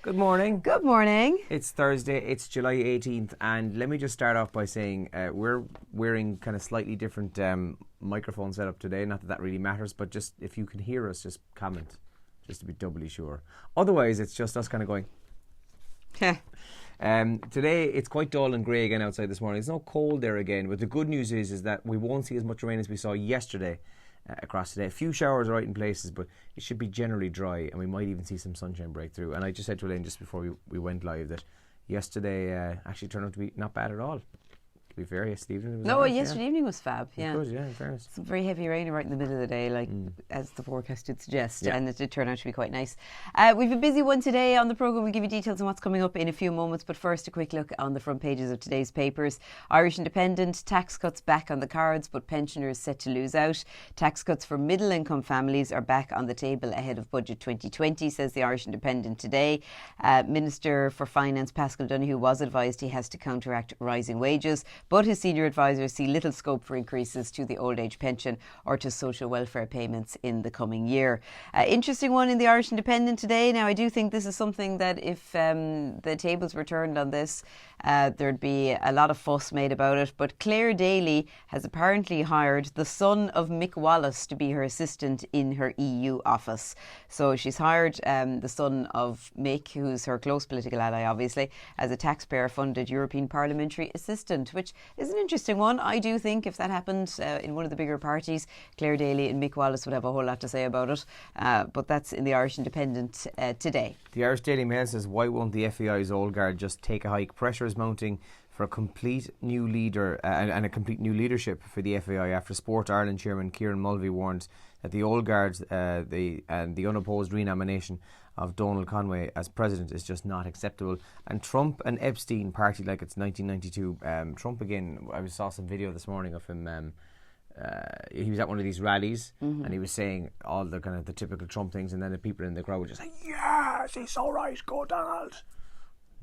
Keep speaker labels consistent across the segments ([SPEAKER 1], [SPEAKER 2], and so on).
[SPEAKER 1] Good morning.
[SPEAKER 2] Good morning.
[SPEAKER 1] It's Thursday, it's July 18th, and let me just start off by saying we're wearing kind of slightly different microphone setup today. Not that really matters, but just if you can hear us, just comment, just to be doubly sure. Otherwise, it's just us kind of going. Today it's quite dull and grey again outside this morning. It's not cold there again, but the good news is that we won't see as much rain as we saw yesterday across today. A few showers right in places, but it should be generally dry, and we might even see some sunshine break through. And I just said to Elaine just before we went live that yesterday actually turned out to be not bad at all. To be fair, yesterday evening
[SPEAKER 2] yesterday evening was fab.
[SPEAKER 1] It was good, in fairness.
[SPEAKER 2] Some very heavy rain right in the middle of the day, as the forecast did suggest, and it did turn out to be quite nice. We've a busy one today on the programme. We'll give you details on what's coming up in a few moments, but first a quick look on the front pages of today's papers. Irish Independent, tax cuts back on the cards, but pensioners set to lose out. Tax cuts for middle income families are back on the table ahead of Budget 2020, says the Irish Independent today. Minister for Finance Paschal Donohoe was advised he has to counteract rising wages, but his senior advisors see little scope for increases to the old age pension or to social welfare payments in the coming year. Interesting one in the Irish Independent today. Now, I do think this is something that if the tables were turned on this, there'd be a lot of fuss made about it. But Claire Daly has apparently hired the son of Mick Wallace to be her assistant in her EU office. So she's hired the son of Mick, who's her close political ally, obviously, as a taxpayer-funded European parliamentary assistant, which is an interesting one. I do think if that happened in one of the bigger parties, Claire Daly and Mick Wallace would have a whole lot to say about it. But that's in the Irish Independent today.
[SPEAKER 1] The Irish Daily Mail says, why won't the FAI's old guard just take a hike? Pressure is mounting for a complete new leader and a complete new leadership for the FAI after Sport Ireland chairman Kieran Mulvey warned that the old guard and the unopposed renomination of Donald Conway as president is just not acceptable. And Trump and Epstein party like it's 1992. Trump again, I saw some video this morning of him. He was at one of these rallies and he was saying all the kind of the typical Trump things, and then the people in the crowd were just like, yes, he's so right, go Donald.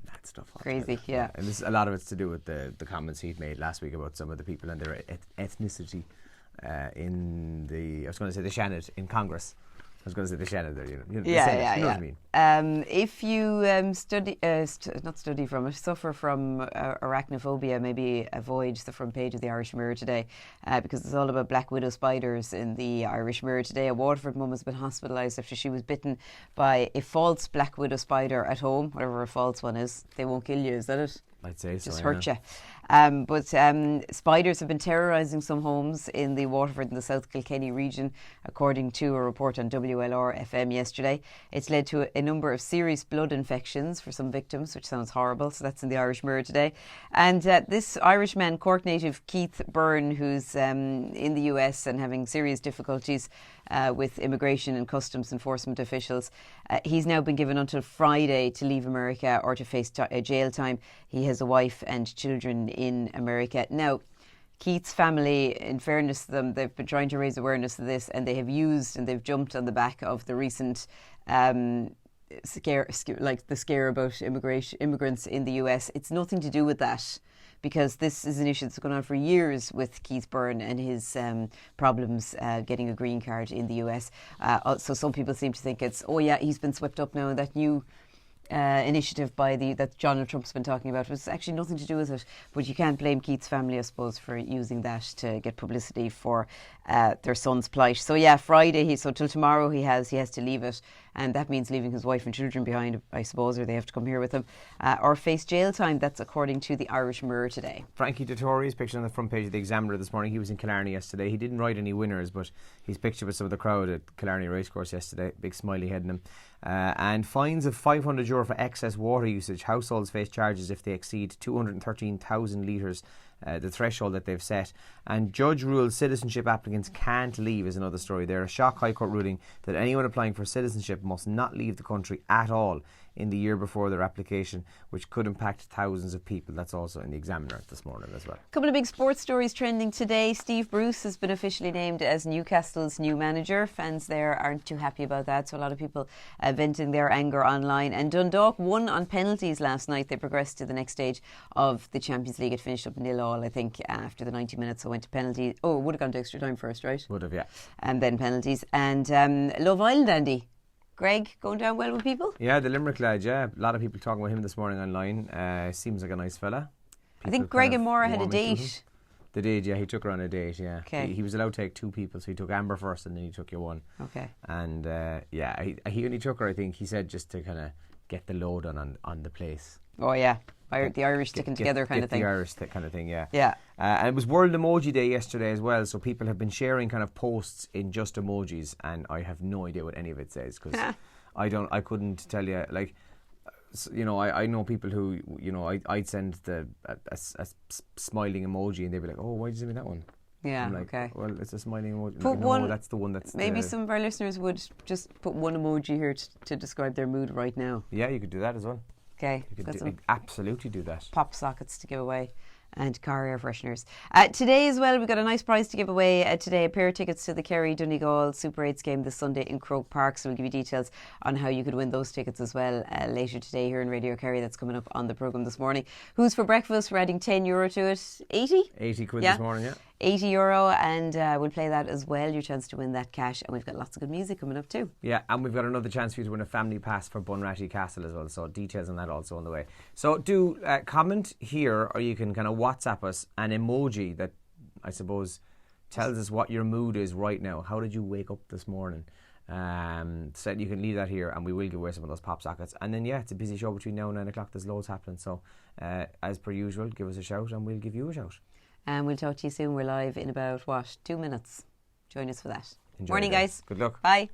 [SPEAKER 1] That stuff.
[SPEAKER 2] Crazy, yeah.
[SPEAKER 1] And a lot of it's to do with the comments he'd made last week about some of the people and their ethnicity in the, I was going to say the Shannon in Congress. I was going to say the Shannon there, you know what I mean.
[SPEAKER 2] If you suffer from arachnophobia, maybe avoid the front page of the Irish Mirror today, because it's all about black widow spiders in the Irish Mirror today. A Waterford mum has been hospitalised after she was bitten by a false black widow spider at home, whatever a false one is. They won't kill you, is that it?
[SPEAKER 1] I'd say so.
[SPEAKER 2] Just hurt you. But spiders have been terrorising some homes in the Waterford and the South Kilkenny region, according to a report on WLR FM yesterday. It's led to a number of serious blood infections for some victims, which sounds horrible. So that's in the Irish Mirror today. And this Irishman, Cork native Keith Byrne, who's in the US and having serious difficulties with immigration and customs enforcement officials, he's now been given until Friday to leave America or to face jail time. He has a wife and children in America. Now, Keith's family, in fairness to them, they've been trying to raise awareness of this, and they have used and they've jumped on the back of the recent scare about immigrants in the US. It's nothing to do with that, because this is an issue that's gone on for years with Keith Byrne and his problems getting a green card in the US. So some people seem to think it's, he's been swept up now in that new initiative that Donald Trump's been talking about. It's actually nothing to do with it, but you can't blame Keith's family, I suppose, for using that to get publicity for their son's plight. So Friday, till tomorrow he has to leave it, and that means leaving his wife and children behind, I suppose, or they have to come here with him, or face jail time. That's according to the Irish Mirror today.
[SPEAKER 1] Frankie Dettori is pictured on the front page of the Examiner this morning. He was in Killarney yesterday. He didn't write any winners, but he's pictured with some of the crowd at Killarney Racecourse yesterday. Big smiley head in him. And fines of €500 for excess water usage. Households face charges if they exceed 213,000 litres, the threshold that they've set. And judge rules citizenship applicants can't leave is another story there. A shock High Court ruling that anyone applying for citizenship must not leave the country at all in the year before their application, which could impact thousands of people. That's also in the Examiner this morning as well.
[SPEAKER 2] A couple of big sports stories trending today. Steve Bruce has been officially named as Newcastle's new manager. Fans there aren't too happy about that, so a lot of people venting their anger online. And Dundalk won on penalties last night. They progressed to the next stage of the Champions League. It finished up 0-0, I think, after the 90 minutes, so went to penalties. Oh, it would have gone to extra time first, right?
[SPEAKER 1] Would have, yeah.
[SPEAKER 2] And then penalties. And Love Island, Andy. Greg, going down well with people?
[SPEAKER 1] Yeah, the Limerick lad, yeah. A lot of people talking about him this morning online. Seems like a nice fella.
[SPEAKER 2] I think Greg and Maura had a date.
[SPEAKER 1] They did, yeah. He took her on a date, yeah.
[SPEAKER 2] Okay.
[SPEAKER 1] He was allowed to take 2 people, so he took Amber first and then he took you one.
[SPEAKER 2] Okay.
[SPEAKER 1] And he only took her, I think, he said, just to kind of get the load on the place.
[SPEAKER 2] Oh, yeah. The Irish sticking together kind of thing.
[SPEAKER 1] The Irish kind of thing, yeah.
[SPEAKER 2] Yeah.
[SPEAKER 1] And it was World Emoji Day yesterday as well, so people have been sharing kind of posts in just emojis, and I have no idea what any of it says, because I couldn't tell you, like, you know, I know people who, you know, I'd send a smiling emoji and they'd be like, oh, why did you send me that one?
[SPEAKER 2] Yeah,
[SPEAKER 1] I'm like,
[SPEAKER 2] okay.
[SPEAKER 1] Well, it's a smiling emoji.
[SPEAKER 2] Put
[SPEAKER 1] like, no,
[SPEAKER 2] one,
[SPEAKER 1] that's the one that's...
[SPEAKER 2] Maybe some of our listeners would just put one emoji here to describe their mood right now.
[SPEAKER 1] Yeah, you could do that as well.
[SPEAKER 2] Okay.
[SPEAKER 1] You could absolutely do that.
[SPEAKER 2] Pop sockets to give away. And car air fresheners. Today as well, we've got a nice prize to give away today. A pair of tickets to the Kerry Donegal Super 8s game this Sunday in Croke Park. So we'll give you details on how you could win those tickets as well later today here in Radio Kerry. That's coming up on the programme this morning. Who's for breakfast? We're adding €10 to it. 80?
[SPEAKER 1] 80 quid this morning, yeah.
[SPEAKER 2] €80, and we'll play that as well. Your chance to win that cash, and we've got lots of good music coming up too.
[SPEAKER 1] Yeah, and we've got another chance for you to win a family pass for Bunratty Castle as well. So details on that also on the way. So do comment here, or you can kind of WhatsApp us an emoji that I suppose tells us what your mood is right now. How did you wake up this morning? So you can leave that here, and we will give away some of those pop sockets. And then it's a busy show between now and 9 o'clock. There's loads happening. So as per usual, give us a shout, and we'll give you a shout. And
[SPEAKER 2] we'll talk to you soon. We're live in about 2 minutes. Join us for that.
[SPEAKER 1] Enjoy
[SPEAKER 2] Morning, guys.
[SPEAKER 1] Good luck.
[SPEAKER 2] Bye.